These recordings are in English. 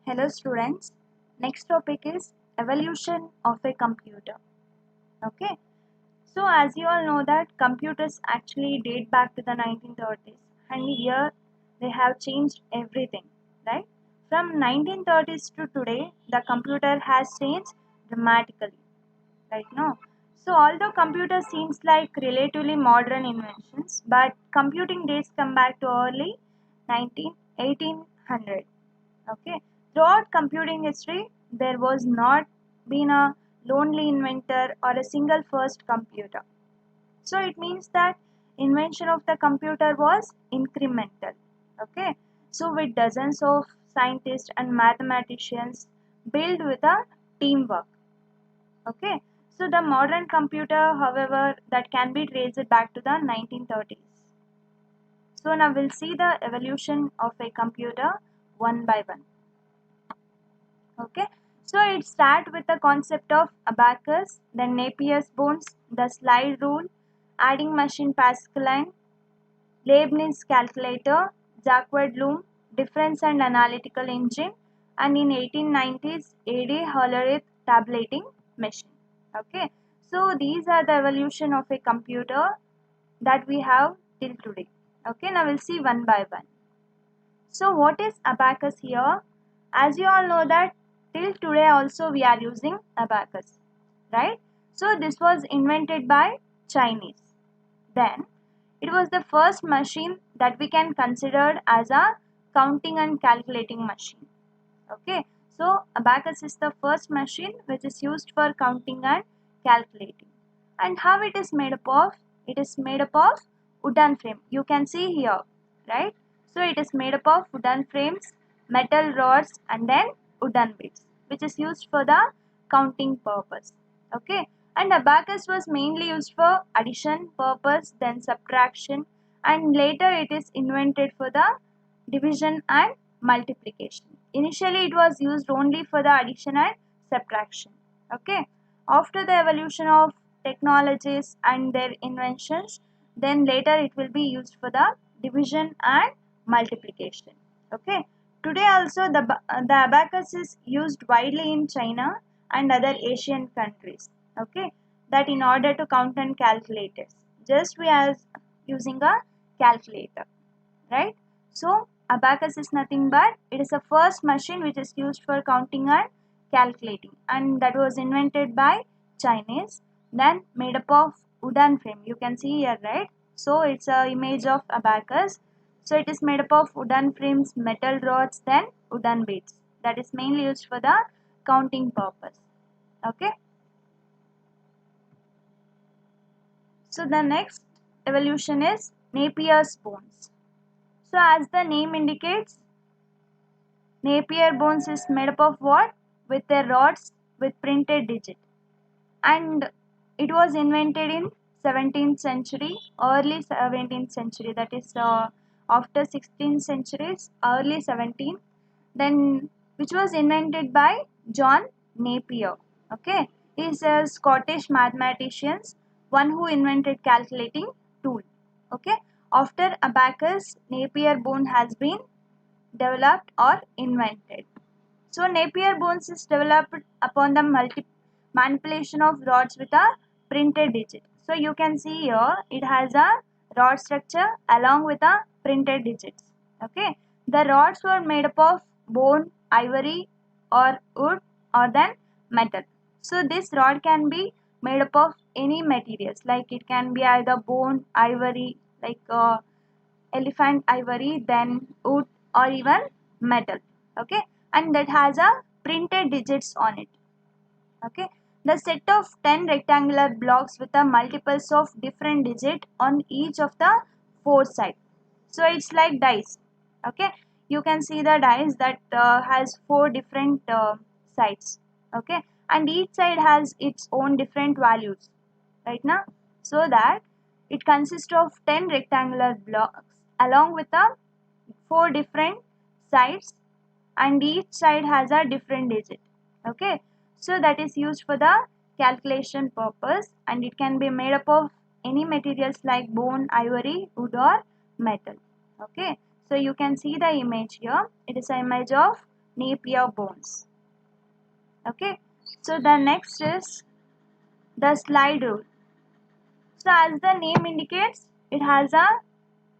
Hello students. Next topic is evolution of a computer. Okay. So as you all know that computers actually date back to the 1930s and here they have changed everything, right? From 1930s to today the computer has changed dramatically, right now. So although computer seems like relatively modern inventions, but computing dates come back to early 1800. Okay. Throughout computing history, there was not been a lonely inventor or a single first computer. So it means that invention of the computer was incremental. Okay. So with dozens of scientists and mathematicians built with a teamwork. Okay. So the modern computer, however, that can be traced back to the 1930s. So now we'll see the evolution of a computer one by one. Okay, so it starts with the concept of abacus, then Napier's bones, the slide rule, adding machine Pascaline, Leibniz calculator, Jacquard loom, difference and analytical engine, and in 1890s AD Hollerith tabulating machine. Okay, so these are the evolution of a computer that we have till today. Okay, now we'll see one by one. So what is abacus here? As you all know that till today also we are using abacus, right? So this was invented by Chinese. Then it was the first machine that we can consider as a counting and calculating machine. Okay, so abacus is the first machine which is used for counting and calculating. And how it is made up of? It is made up of wooden frame. You can see here, right? So it is made up of wooden frames, metal rods and then wooden bits which is used for the counting purpose. Okay, and abacus was mainly used for addition purpose, then subtraction, and later it is invented for the division and multiplication. Initially it was used only for the addition and subtraction. Okay, after the evolution of technologies and their inventions, then later it will be used for the division and multiplication. Okay, today also the abacus is used widely in China and other Asian countries. Okay, that in order to count and calculate it, just we are using a calculator, right? So abacus is nothing but it is the first machine which is used for counting and calculating, and that was invented by Chinese, then made up of wooden frame. You can see here, right? So it's a image of abacus. So it is made up of wooden frames, metal rods, then wooden beads. That is mainly used for the counting purpose. Okay. So the next evolution is Napier's bones. So as the name indicates, Napier bones is made up of what? With their rods with printed digit. And it was invented in 17th century, early 17th century, that is after 16th centuries, early 17th, then which was invented by John Napier. Okay, he is a Scottish mathematician, one who invented calculating tool. Okay, after abacus, Napier bone has been developed or invented. So Napier bones is developed upon the manipulation of rods with a printed digit. So you can see here it has a rod structure along with a printed digits. Okay, the rods were made up of bone, ivory, or wood, or then metal. So this rod can be made up of any materials, like it can be either bone, ivory, like elephant ivory, then wood, or even metal. Okay, and that has a printed digits on it. Okay, the set of 10 rectangular blocks with a multiples of different digit on each of the four sides. So it's like dice. Okay, you can see the dice that has four different sides. Okay, and each side has its own different values right now, so that it consists of 10 rectangular blocks along with a four different sides, and each side has a different digit. Okay, so that is used for the calculation purpose, and it can be made up of any materials like bone, ivory, wood, or metal. Okay, so you can see the image here. It is an image of Napier bones. Okay, so the next is the slide rule. So as the name indicates, it has a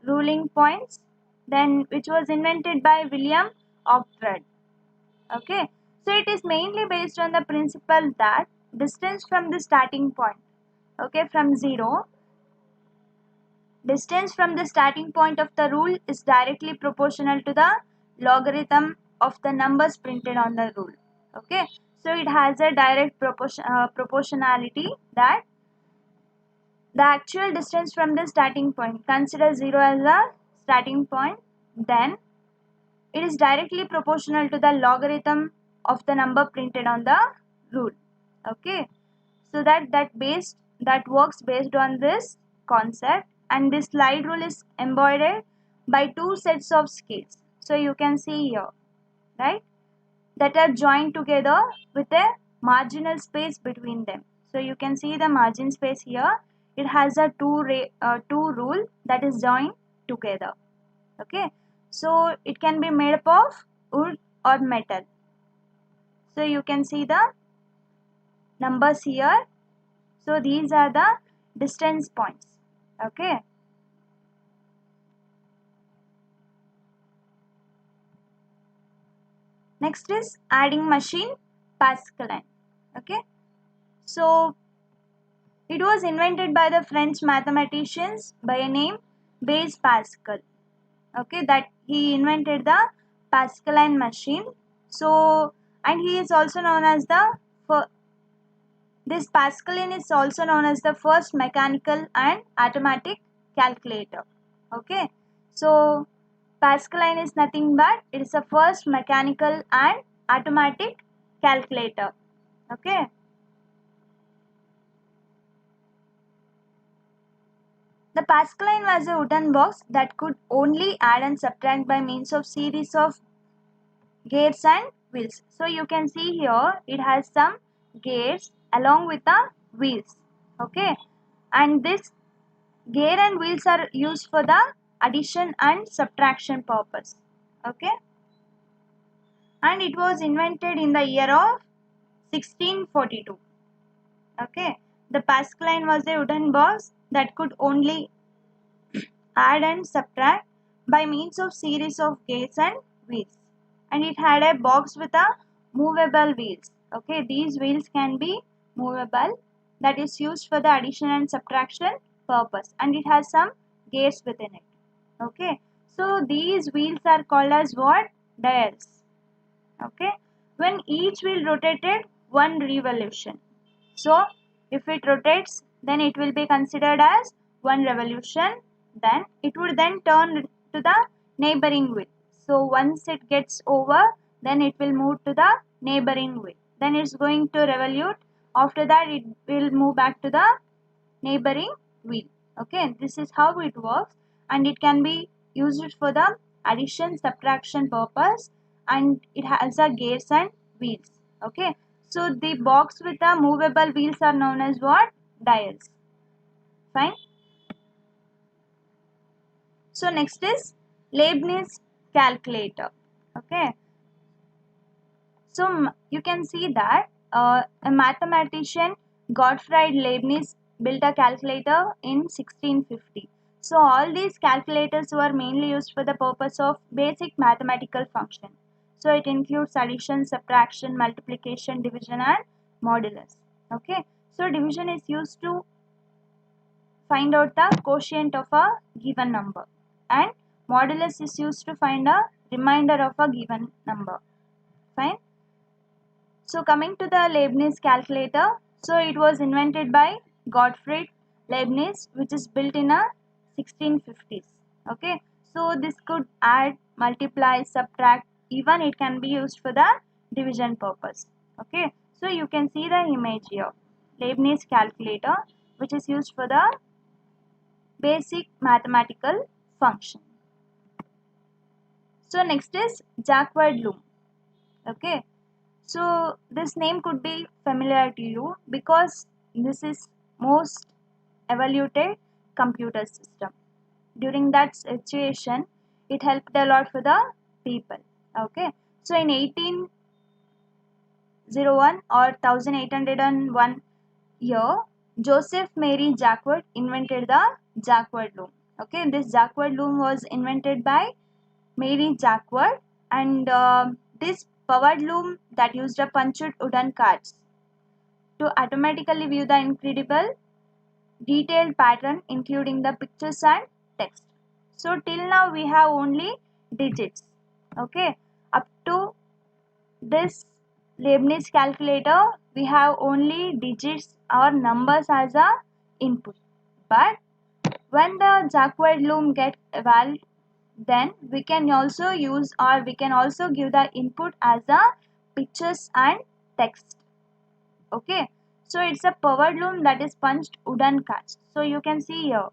ruling points, then which was invented by William Oughtred. Okay, so it is mainly based on the principle that distance from the starting point, okay, from 0, distance from the starting point of the rule is directly proportional to the logarithm of the numbers printed on the rule. Okay, so it has a direct proportionality that the actual distance from the starting point, consider 0 as a starting point, then it is directly proportional to the logarithm of the number printed on the rule. Okay, so that works based on this concept, and this slide rule is embodied by two sets of scales. So you can see here, right, that are joined together with a marginal space between them. So you can see the margin space here. It has a two rule that is joined together. Okay, so it can be made up of wood or metal. So you can see the numbers here. So these are the distance points. Okay, next is adding machine, Pascaline. Okay, so it was invented by the French mathematicians by a name Blaise Pascal. Okay, that he invented the Pascaline machine. So, and he is also known as this Pascaline is also known as the first mechanical and automatic calculator. Okay, so Pascaline is nothing but it is the first mechanical and automatic calculator. Okay, the Pascaline was a wooden box that could only add and subtract by means of series of gears and wheels. So you can see here it has some gears along with the wheels. Okay, and this gear and wheels are used for the addition and subtraction purpose. Okay, and it was invented in the year of 1642. Okay, the Pascaline was a wooden box that could only add and subtract by means of series of gears and wheels, and it had a box with a movable wheels. Okay, these wheels can be movable, that is used for the addition and subtraction purpose, and it has some gears within it. Okay, so these wheels are called as what? Dials. Okay, when each wheel rotated one revolution, so if it rotates, then it will be considered as one revolution, then it would then turn to the neighboring wheel. So once it gets over, then it will move to the neighboring wheel, then it's going to revolute, after that it will move back to the neighboring wheel. Okay, this is how it works, and it can be used for the addition subtraction purpose, and it has a gears and wheels. Okay, so the box with the movable wheels are known as what? Dials. Fine. So next is Leibniz calculator. Okay, so you can see that a mathematician Gottfried Leibniz built a calculator in 1650. So all these calculators were mainly used for the purpose of basic mathematical function. So it includes addition, subtraction, multiplication, division and modulus. Okay, so division is used to find out the quotient of a given number, and modulus is used to find a remainder of a given number. Fine. So coming to the Leibniz calculator, so it was invented by Gottfried Leibniz, which is built in a 1650s. Okay, so this could add, multiply, subtract, even it can be used for the division purpose. Okay, so you can see the image here, Leibniz calculator, which is used for the basic mathematical function. So next is Jacques Loom. Okay, so this name could be familiar to you because this is most evaluated computer system. During that situation, it helped a lot for the people. Okay, So in 1801 or 1801 year, Joseph Mary Jacquard invented the Jacquard loom. Okay, this Jacquard loom was invented by Mary Jacquard, and this powered loom that used a punched wooden cards to automatically view the incredible detailed pattern including the pictures and text. So till now we have only digits. Okay, up to this Leibniz calculator we have only digits or numbers as a input. But when the Jacquard loom get evolved, then we can also use or we can also give the input as a pictures and text. Okay, so it's a powered loom that is punched wooden cards. So you can see here.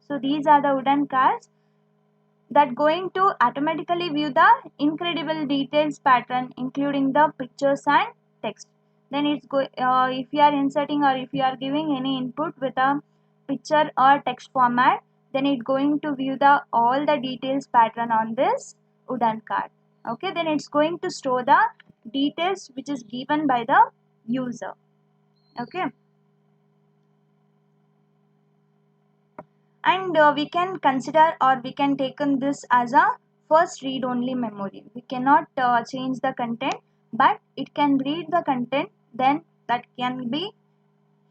So these are the wooden cards that going to automatically view the incredible details pattern including the pictures and text. Then if you are inserting or if you are giving any input with a picture or text format, then it's going to view the all the details pattern on this wooden card. Okay, then it's going to store the details which is given by the user. Okay, and we can consider or we can take on this as a first read only memory. We cannot change the content, but it can read the content, then that can be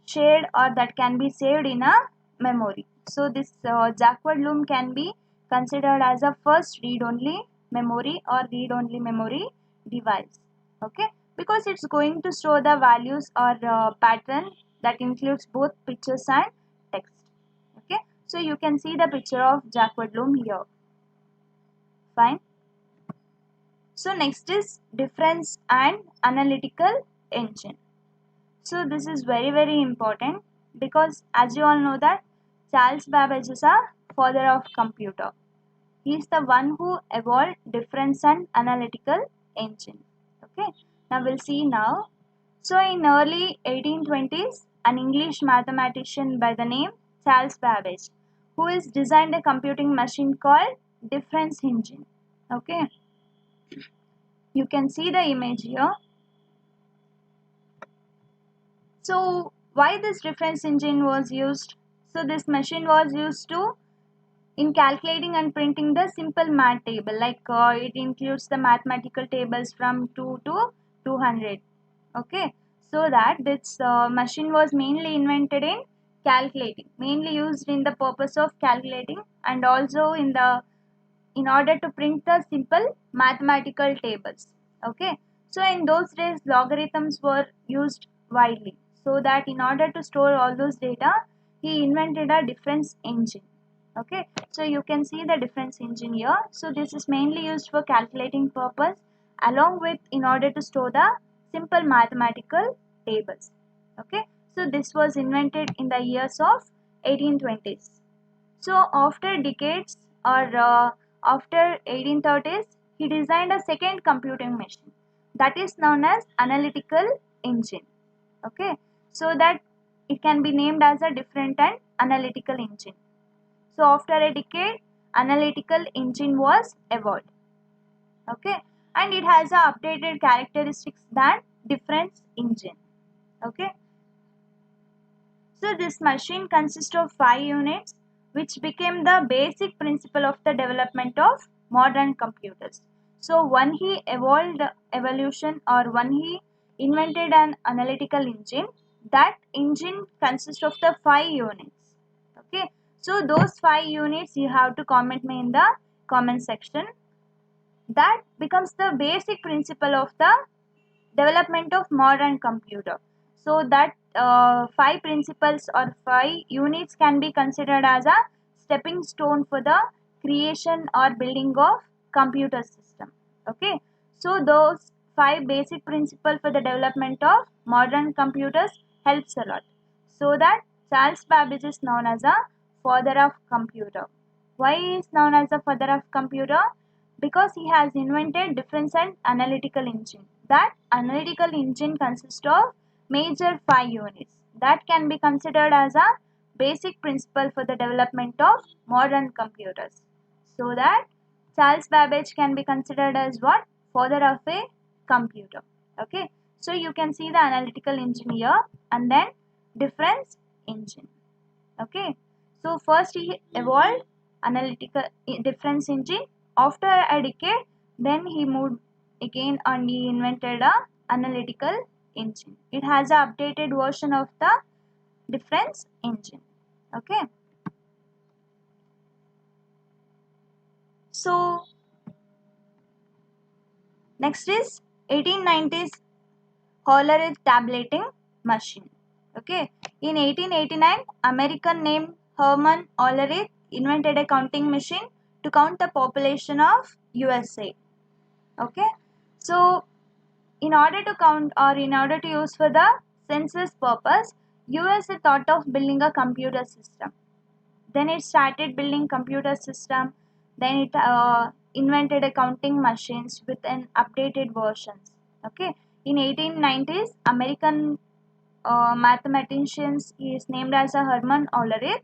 shared or that can be saved in a memory. So this Jacquard loom can be considered as a first read only memory or read only memory device. Okay, because it's going to store the values or pattern that includes both pictures and text. Okay, so you can see the picture of Jacquard loom here. Fine. So next is difference and analytical engine. So this is very important because as you all know that Charles Babbage is a father of computer. He is the one who evolved difference and analytical engine. Okay, now we'll see now. So in early 1820s, an English mathematician by the name Charles Babbage, who has designed a computing machine called difference engine. Okay, you can see the image here. So why this difference engine was used? So this machine was used to in calculating and printing the simple math table, like it includes the mathematical tables from 2 to 200. Okay, so that this machine was mainly invented in calculating, mainly used in the purpose of calculating and also in order to print the simple mathematical tables. Okay, so in those days logarithms were used widely, so that in order to store all those data he invented a difference engine. Okay, so you can see the difference engine here. So this is mainly used for calculating purpose along with in order to store the simple mathematical tables. Okay, so this was invented in the years of 1820s. So after decades or after 1830s, he designed a second computing machine that is known as analytical engine. Okay, so that it can be named as a different and analytical engine. So after a decade, analytical engine was evolved. Okay, and it has a updated characteristics than difference engine. Okay, so this machine consists of 5 units, which became the basic principle of the development of modern computers. So when he evolved the evolution or when he invented an analytical engine, that engine consists of the 5 units. Okay, so those 5 units you have to comment me in the comment section. That becomes the basic principle of the development of modern computer. So that 5 principles or 5 units can be considered as a stepping stone for the creation or building of computer system. Okay, so those 5 basic principles for the development of modern computers helps a lot. So that Charles Babbage is known as a father of computer. Why he is known as the father of computer? Because he has invented difference and analytical engine. That analytical engine consists of major 5 units that can be considered as a basic principle for the development of modern computers. So that Charles Babbage can be considered as what? father of a computer. Okay, so you can see the analytical engine here and then difference engine. Okay, so first he evolved analytical difference engine. After a decade, then he moved again and he invented a analytical engine. It has a updated version of the difference engine. Okay, so next is 1890s Hollerith tabulating machine. Okay, in 1889, American named Herman Hollerith invented a counting machine to count the population of USA. Okay, so in order to count or in order to use for the census purpose, USA thought of building a computer system. Then it started building computer system. Then it invented a counting machines with an updated versions. Okay, in 1890s, American mathematicians is named as a Herman Hollerith.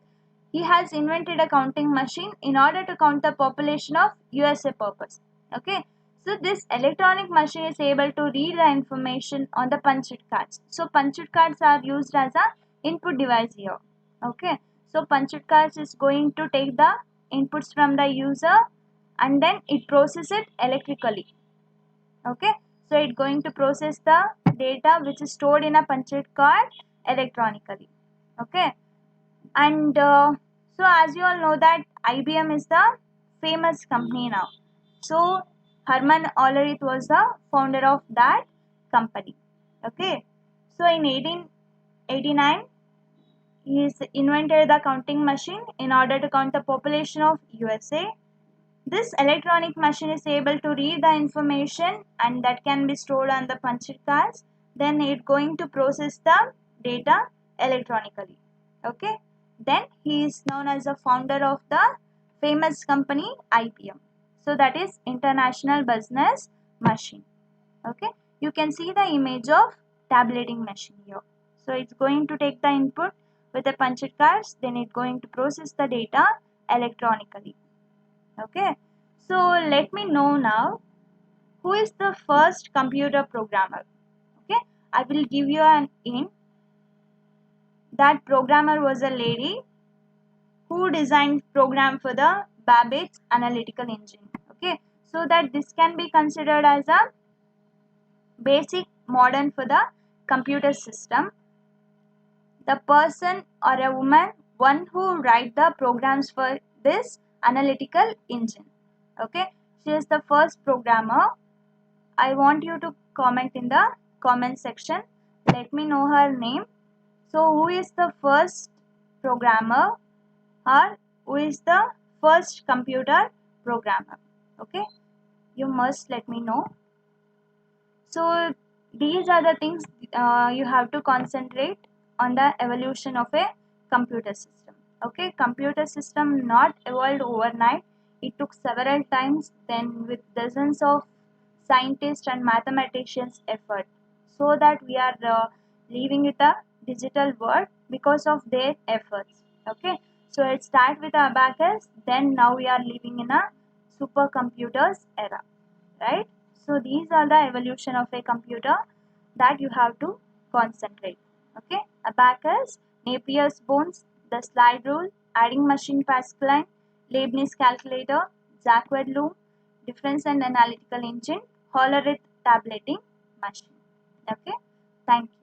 He has invented a counting machine in order to count the population of USA purpose. Okay, so this electronic machine is able to read the information on the punched cards. So punched cards are used as a input device here. Okay, so punched cards is going to take the inputs from the user and then it processes it electrically. Okay, so it's going to process the data which is stored in a punched card electronically. Okay, and so as you all know that IBM is the famous company now. So Herman Hollerith was the founder of that company. Okay, so in 1889 he invented the counting machine in order to count the population of USA. This electronic machine is able to read the information and that can be stored on the punched cards. Then it's going to process the data electronically. Okay. Then he is known as the founder of the famous company IBM. So that is International Business Machine. Okay. You can see the image of tabulating machine here. So it's going to take the input with the punched cards. Then it's going to process the data electronically. Okay, so let me know now who is the first computer programmer. Okay, I will give you an hint. That programmer was a lady who designed program for the Babbage analytical engine. Okay, so that this can be considered as a basic modern for the computer system. The person or a woman, one who write the programs for this analytical engine. Okay, she is the first programmer. I want you to comment in the comment section. Let me know her name. So who is the first programmer or who is the first computer programmer? Okay, you must let me know. So these are the things you have to concentrate on the evolution of a computer system. Okay, computer system not evolved overnight. It took several times, then with dozens of scientists and mathematicians' effort, so that we are living with a digital world because of their efforts. Okay, so it started with abacus, then now we are living in a supercomputers era, right? So these are the evolution of a computer that you have to concentrate. Okay, abacus, Napier's bones, the slide rule, adding machine Pascaline, Leibniz calculator, Jacquard loom, difference and analytical engine, Hollerith tabulating machine. Okay, thank you.